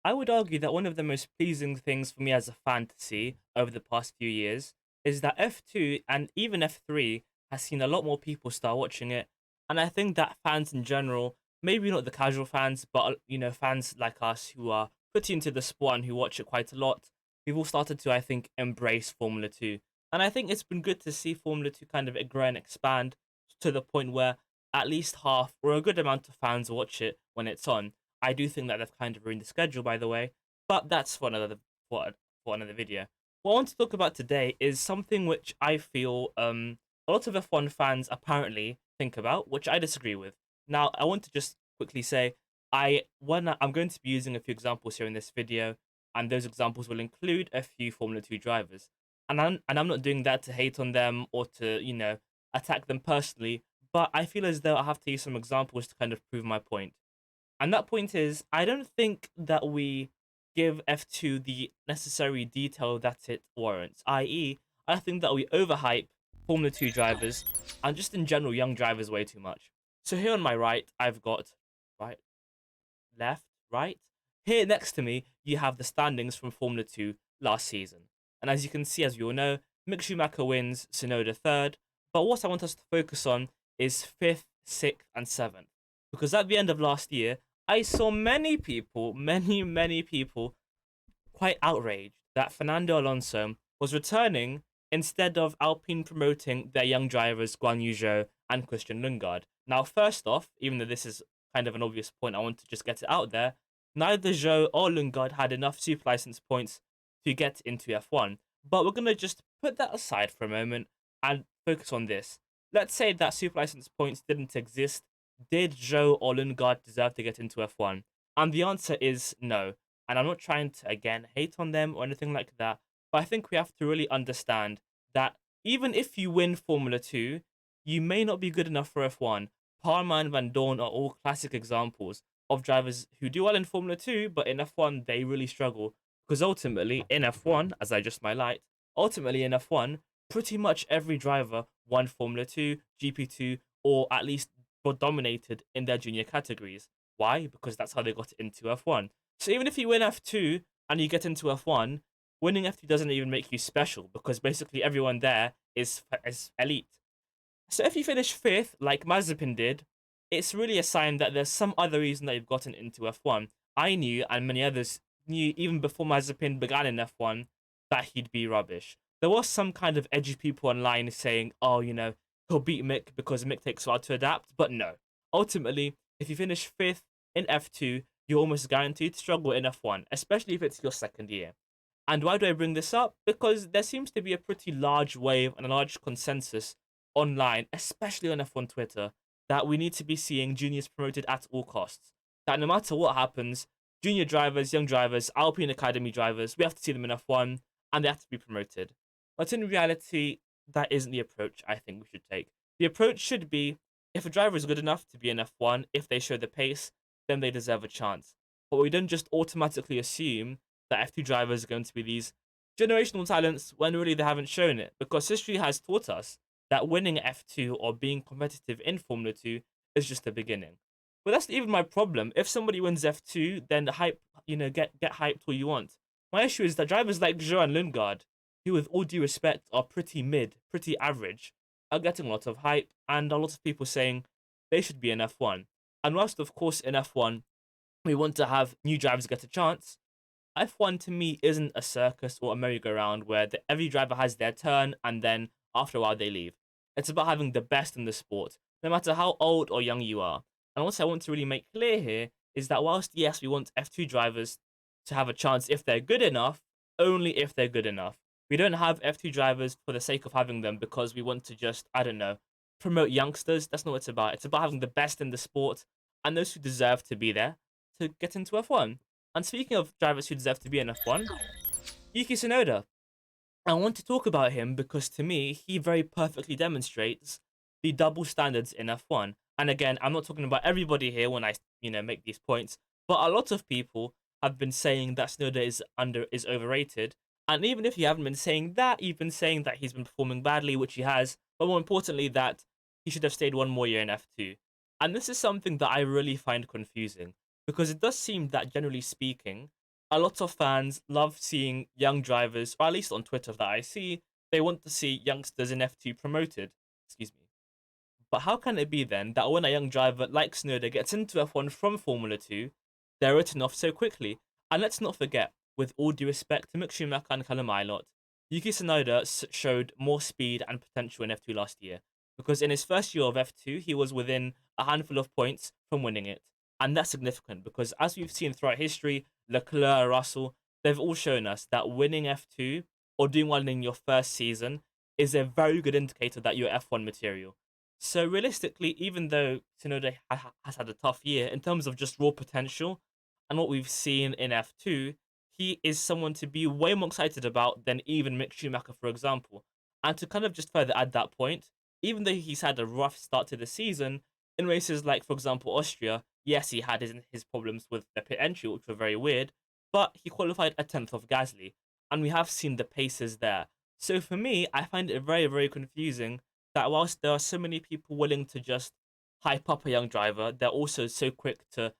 I would argue that one of the most pleasing things for me as a fan to see over the past few years is that F2 and even F3 has seen a lot more people start watching it. And I think that fans in general, maybe not the casual fans, but fans like us who are pretty into the sport and who watch it quite a lot, we've all started to, I think, embrace Formula 2. And I think it's been good to see Formula 2 kind of grow and expand to the point where at least half or a good amount of fans watch it when it's on. I do think that they've kind of ruined the schedule, by the way, but that's for, for another video. What I want to talk about today is something which I feel a lot of F1 fans apparently think about, which I disagree with. Now, I want to just quickly say I'm going to be using a few examples here in this video, and those examples will include a few Formula 2 drivers. And I'm not doing that to hate on them or to, attack them personally, but I feel as though I have to use some examples to kind of prove my point. And that point is, I don't think that we give F2 the necessary detail that it warrants, i.e., I think that we overhype Formula 2 drivers and just in general young drivers way too much. So here on my right, I've got right, left, right. Here next to me, you have the standings from Formula 2 last season. And as you can see, as we all know, Mick Schumacher wins, Tsunoda third. But what I want us to focus on is fifth, sixth, and seventh. Because at the end of last year, I saw many people, many people, quite outraged that Fernando Alonso was returning instead of Alpine promoting their young drivers Guan Yu Zhou and Christian Lundgaard. Now, first off, even though this is kind of an obvious point, I want to just get it out there. Neither Zhou or Lundgaard had enough super license points to get into F1. But we're going to just put that aside for a moment and focus on this. Let's say that super license points didn't exist. Did Zhou or Lundgaard deserve to get into F1? And the answer is no. And I'm not trying to, again, hate on them or anything like that. But I think we have to really understand that even if you win Formula 2, you may not be good enough for F1. Parma and Van Dorn are all classic examples of drivers who do well in Formula 2, but in F1 they really struggle. Because ultimately, in F1, as I just highlight, ultimately in F1, pretty much every driver won Formula 2, GP2, or at least were dominated in their junior categories. Why? Because that's how they got into F1. So even if you win F2 and you get into F1, winning F2 doesn't even make you special because basically everyone there is elite. So if you finish fifth, like Mazepin did, it's really a sign that there's some other reason that you've gotten into F1. I knew, and many others knew even before Mazepin began in F1, that he'd be rubbish. There was some kind of edgy people online saying, oh, he'll beat Mick because Mick takes a while to adapt, but no. Ultimately, if you finish fifth in F2, you're almost guaranteed to struggle in F1, especially if it's your second year. And why do I bring this up? Because there seems to be a pretty large wave and a large consensus online, especially on F1 Twitter, that we need to be seeing juniors promoted at all costs. That no matter what happens, junior drivers, young drivers, Alpine Academy drivers, we have to see them in F1 and they have to be promoted. But in reality, that isn't the approach I think we should take. The approach should be if a driver is good enough to be in F1, if they show the pace, then they deserve a chance. But we don't just automatically assume that F2 drivers are going to be these generational talents when really they haven't shown it. Because history has taught us that winning F2 or being competitive in Formula 2 is just the beginning. But that's not even my problem. If somebody wins F2, then the hype, get hyped all you want. My issue is that drivers like Zhou and Lundgaard, who with all due respect are pretty mid, pretty average, are getting a lot of hype and a lot of people saying they should be in F1. And whilst of course in F1 we want to have new drivers get a chance, F1 to me isn't a circus or a merry-go-round where every driver has their turn and then after a while they leave. It's about having the best in the sport, no matter how old or young you are. And what I want to really make clear here is that whilst, yes, we want F2 drivers to have a chance if they're good enough, only if they're good enough. We don't have F2 drivers for the sake of having them because we want to just, I don't know, promote youngsters. That's not what it's about. It's about having the best in the sport and those who deserve to be there to get into F1. And speaking of drivers who deserve to be in F1, Yuki Tsunoda. I want to talk about him because to me, he very perfectly demonstrates the double standards in F1. And again, I'm not talking about everybody here when I, make these points, but a lot of people have been saying that Tsunoda is overrated. And even if you haven't been saying that, you've been saying that he's been performing badly, which he has, but more importantly, that he should have stayed one more year in F2. And this is something that I really find confusing because it does seem that generally speaking, a lot of fans love seeing young drivers, or at least on Twitter that I see, they want to see youngsters in F2 promoted. Excuse me. But how can it be then that when a young driver like Tsunoda gets into F1 from Formula 2, they're written off so quickly? And let's not forget, with all due respect to Mick Schumacher and Callum Ilott, Yuki Tsunoda showed more speed and potential in F2 last year. Because in his first year of F2, he was within a handful of points from winning it. And that's significant because, as we've seen throughout history, Leclerc, Russell, they've all shown us that winning F2 or doing well in your first season is a very good indicator that you're F1 material. So realistically, even though Tsunoda has had a tough year in terms of just raw potential and what we've seen in F2, he is someone to be way more excited about than even Mick Schumacher, for example. And to kind of just further add that point, even though he's had a rough start to the season, in races like, for example, Austria, yes, he had his problems with the pit entry, which were very weird, but he qualified a 10th of Gasly, and we have seen the paces there. So for me, I find it very, very confusing that whilst there are so many people willing to just hype up a young driver, they're also so quick to,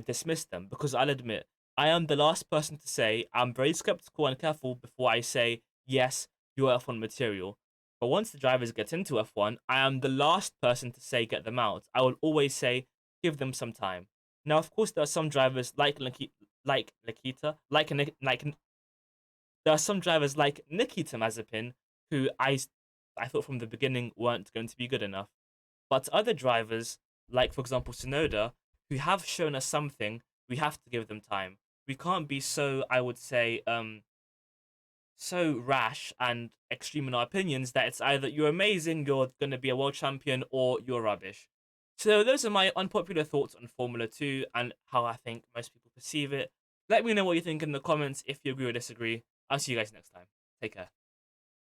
dismiss them. Because I'll admit, I am the last person to say I'm very skeptical and careful before I say, yes, you're F1 material. But once the drivers get into F1, I am the last person to say get them out. I will always say give them some time. Now, of course, there are some drivers like like Nikita, like there are some drivers like Nikita Mazepin who I thought from the beginning weren't going to be good enough. But other drivers, like for example Sonoda, who have shown us something, we have to give them time. We can't be so, I would say, so rash and extreme in our opinions that it's either you're amazing, you're going to be a world champion, or you're rubbish. So those are my unpopular thoughts on Formula 2 and how I think most people perceive it. Let me know what you think in the comments if you agree or disagree. I'll see you guys next time. Take care.